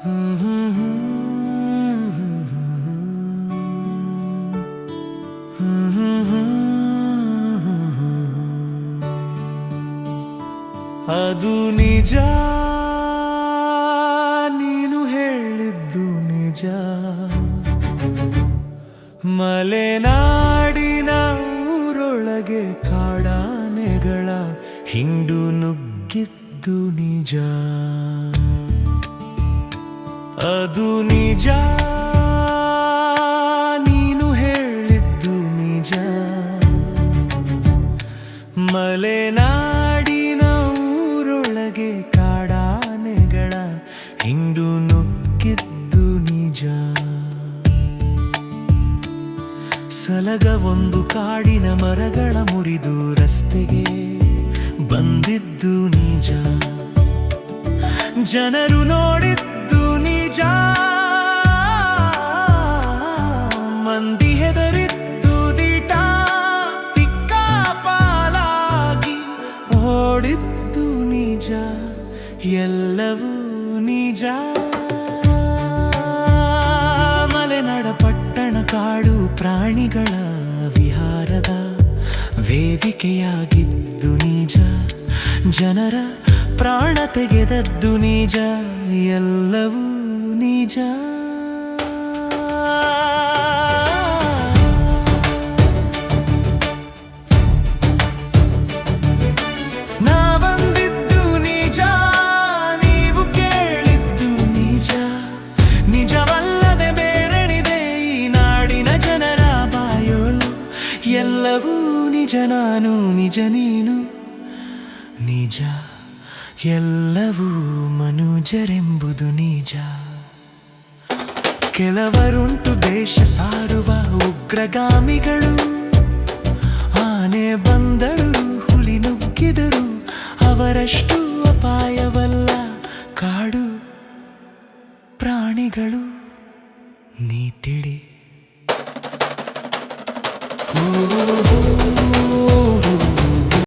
ಅದು ನಿಜ, ನೀನು ಹೇಳಿದ್ದು ನಿಜ. ಮಲೆನಾಡಿನ ಊರೊಳಗೆ ಕಾಡಾನೆಗಳ ಹಿಂಡು ನುಗ್ಗಿದ್ದು ನಿಜ. ಅದು ನಿಜ, ನೀನು ಹೇಳಿದ್ದು ನಿಜ. ಮಲೆನಾಡಿನ ಊರೊಳಗೆ ಕಾಡಾನೆಗಳ ಹಿಂಡು ನುಗ್ಗಿದ್ದು ನಿಜ. ಸಲಗ ಒಂದು ಕಾಡಿನ ಮರಗಳ ಮುರಿದು ರಸ್ತೆಗೆ ಬಂದಿದ್ದು ನಿಜ. ಜನರು ನೋಡಿದ್ದು ನಿಜ, ಮಂದಿ ಹೆದರಿದ್ದು ದಿಟ, ತಿಕ್ಕಾಪಾಲಾಗಿ ಓಡಿದ್ದು ನಿಜ. ಎಲ್ಲವೂ ನಿಜ. ಮಲೆನಾಡ ಪಟ್ಟಣ ಕಾಡು ಪ್ರಾಣಿಗಳ ವಿಹಾರದ ವೇದಿಕೆಯಾಗಿದ್ದು ನಿಜ. ಜನರ ಪ್ರಾಣ ತೆಗೆದದ್ದು ನಿಜ. ಎಲ್ಲವೂ ನಿಜ. ನಾವಂದಿದ್ದು ನಿಜ, ನೀವು ಕೇಳಿದ್ದು ನಿಜ. ನಿಜವಲ್ಲದೆ ಬೇರೆಣಿದೆ ಈ ನಾಡಿನ ಜನರ ಬಾಯೋಳು. ಎಲ್ಲವೂ ನಿಜ, ನಾನು ನಿಜ, ನೀನು ನಿಜ. ಎಲ್ಲವೂ ಮನುಜರೆಂಬುದು ನಿಜ. ಕೆಲವರುಂಟು ದೇಶ ಸಾರುವ ಉಗ್ರಗಾಮಿಗಳು. ಆನೆ ಬಂದಳು, ಹುಲಿ ನುಗ್ಗಿದರು, ಅವರಷ್ಟು ಅಪಾಯವಲ್ಲ ಕಾಡು ಪ್ರಾಣಿಗಳು. ನೀ ತಿಳಿ.